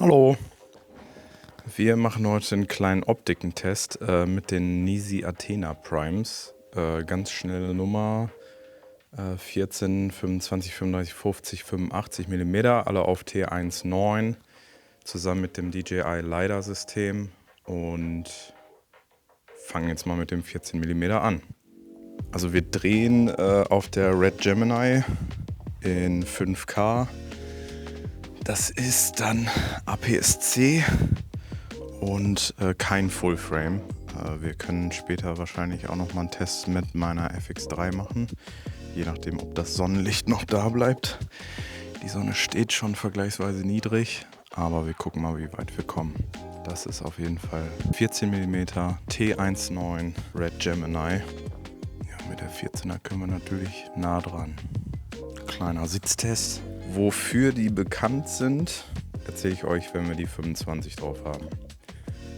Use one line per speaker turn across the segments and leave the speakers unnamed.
Hallo, wir machen heute einen kleinen Optikentest mit den Nisi Athena Primes. Ganz schnelle Nummer, 14, 25, 35, 50, 85 mm, alle auf T1.9, zusammen mit dem DJI LiDAR-System und fangen jetzt mal mit dem 14 mm an. Also wir drehen auf der Red Gemini in 5K. Das ist dann APS-C und kein Fullframe. Wir können später wahrscheinlich auch noch mal einen Test mit meiner FX3 machen, je nachdem, ob das Sonnenlicht noch da bleibt. Die Sonne steht schon vergleichsweise niedrig, aber wir gucken mal, wie weit wir kommen. Das ist auf jeden Fall 14 mm T1.9 Red Gemini. Ja, mit der 14er können wir natürlich nah dran. Kleiner Sitztest. Wofür die bekannt sind, erzähle ich euch, wenn wir die 25 drauf haben.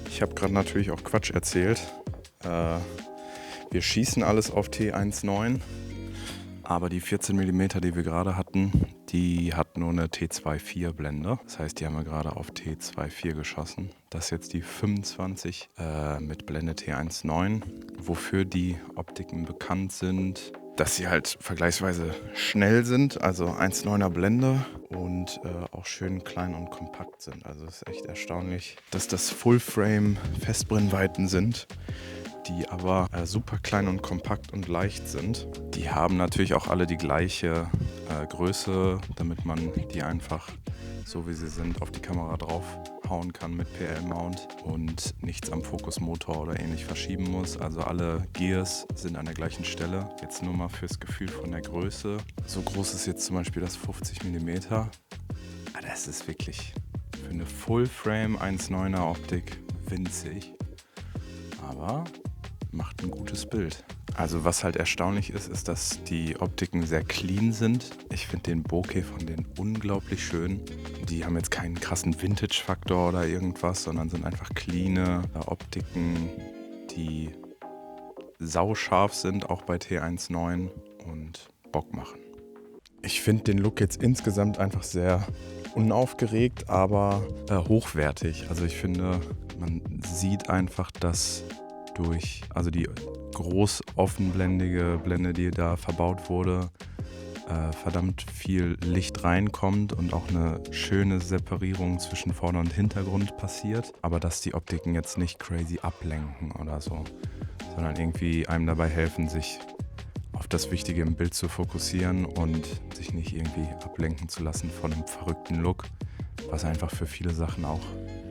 Ich habe gerade natürlich auch Quatsch erzählt. Wir schießen alles auf T1.9, aber die 14 mm, die wir gerade hatten, die hat nur eine T2.4 Blende. Das heißt, die haben wir gerade auf T2.4 geschossen. Das ist jetzt die 25 mit Blende T1.9. Wofür die Optiken bekannt sind, dass sie halt vergleichsweise schnell sind, also 1,9er Blende und auch schön klein und kompakt sind. Also es ist echt erstaunlich, dass das Fullframe Festbrennweiten sind, die aber super klein und kompakt und leicht sind. Die haben natürlich auch alle die gleiche Größe, damit man die einfach so wie sie sind auf die Kamera draufhauen kann mit PL-Mount und nichts am Fokusmotor oder ähnlich verschieben muss. Also alle Gears sind an der gleichen Stelle. Jetzt nur mal fürs Gefühl von der Größe. So groß ist jetzt zum Beispiel das 50 mm. Das ist wirklich für eine Full-Frame 1.9er Optik winzig, aber macht ein gutes Bild. Also was halt erstaunlich ist, ist, dass die Optiken sehr clean sind. Ich finde den Bokeh von denen unglaublich schön. Die haben jetzt keinen krassen Vintage-Faktor oder irgendwas, sondern sind einfach cleane Optiken, die sauscharf sind, auch bei T1.9 und Bock machen. Ich finde den Look jetzt insgesamt einfach sehr unaufgeregt, aber hochwertig. Also ich finde, man sieht einfach, dass also die groß offenblendige Blende, die da verbaut wurde, verdammt viel Licht reinkommt und auch eine schöne Separierung zwischen Vorder- und Hintergrund passiert. Aber dass die Optiken jetzt nicht crazy ablenken oder so, sondern irgendwie einem dabei helfen, sich auf das Wichtige im Bild zu fokussieren und sich nicht irgendwie ablenken zu lassen von einem verrückten Look, was einfach für viele Sachen auch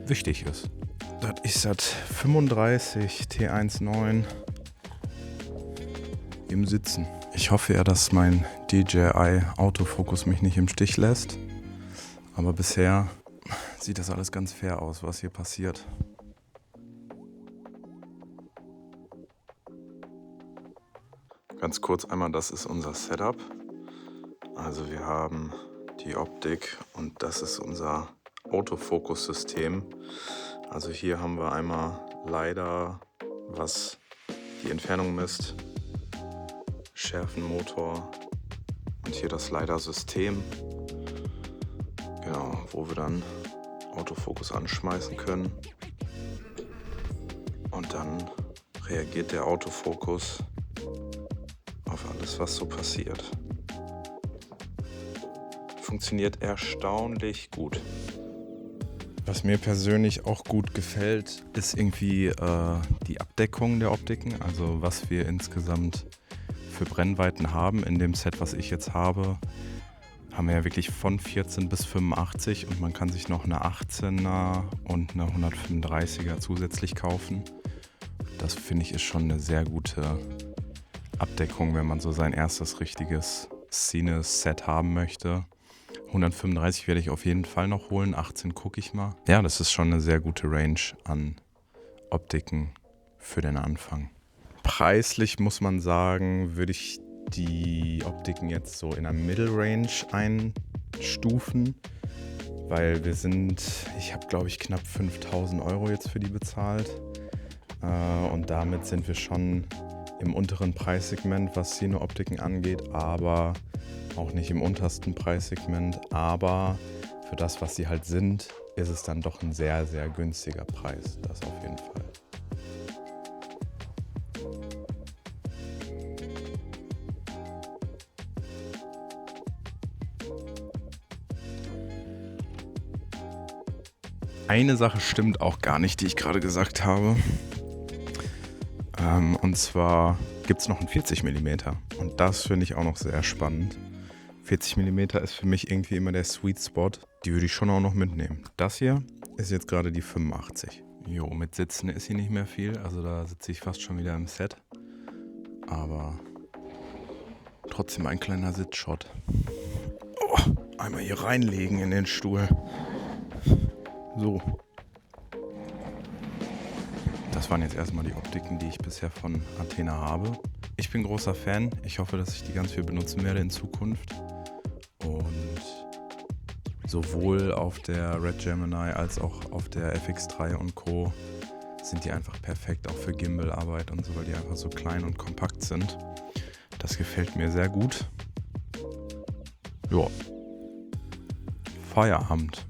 wichtig ist. Das ist das 35 T1.9 im Sitzen. Ich hoffe ja, dass mein DJI Autofokus mich nicht im Stich lässt. Aber bisher sieht das alles ganz fair aus, was hier passiert. Ganz kurz einmal, das ist unser Setup. Also wir haben die Optik und das ist unser Autofokus-System. Also hier haben wir einmal LiDAR, was die Entfernung misst, Schärfenmotor und hier das LiDAR-System, genau, wo wir dann Autofokus anschmeißen können und dann reagiert der Autofokus auf alles, was so passiert. Funktioniert erstaunlich gut. Was mir persönlich auch gut gefällt, ist irgendwie die Abdeckung der Optiken, also was wir insgesamt für Brennweiten haben. In dem Set, was ich jetzt habe, haben wir ja wirklich von 14 bis 85 und man kann sich noch eine 18er und eine 135er zusätzlich kaufen. Das finde ich ist schon eine sehr gute Abdeckung, wenn man so sein erstes richtiges Cine-Set haben möchte. 135 werde ich auf jeden Fall noch holen, 18 gucke ich mal. Ja, das ist schon eine sehr gute Range an Optiken für den Anfang. Preislich muss man sagen, würde ich die Optiken jetzt so in der Middle Range einstufen, weil ich habe glaube ich knapp 5.000 € jetzt für die bezahlt und damit sind wir schon im unteren Preissegment, was Cine-Optiken angeht, aber auch nicht im untersten Preissegment, aber für für das, was sie halt sind, ist es dann doch ein sehr, sehr günstiger Preis. Das auf jeden Fall. Eine Sache stimmt auch gar nicht, die ich gerade gesagt habe. Und zwar gibt es noch einen 40 mm. Und das finde ich auch noch sehr spannend. 40 mm ist für mich irgendwie immer der Sweet Spot. Die würde ich schon auch noch mitnehmen. Das hier ist jetzt gerade die 85. Jo, mit Sitzen ist hier nicht mehr viel. Also da sitze ich fast schon wieder im Set. Aber trotzdem ein kleiner Sitzshot. Oh, einmal hier reinlegen in den Stuhl. So. Das waren jetzt erstmal die Optiken, die ich bisher von Athena habe. Ich bin großer Fan. Ich hoffe, dass ich die ganz viel benutzen werde in Zukunft. Und sowohl auf der Red Gemini als auch auf der FX3 und Co. sind die einfach perfekt, auch für Gimbal-Arbeit und so, weil die einfach so klein und kompakt sind. Das gefällt mir sehr gut. Ja. Feierabend.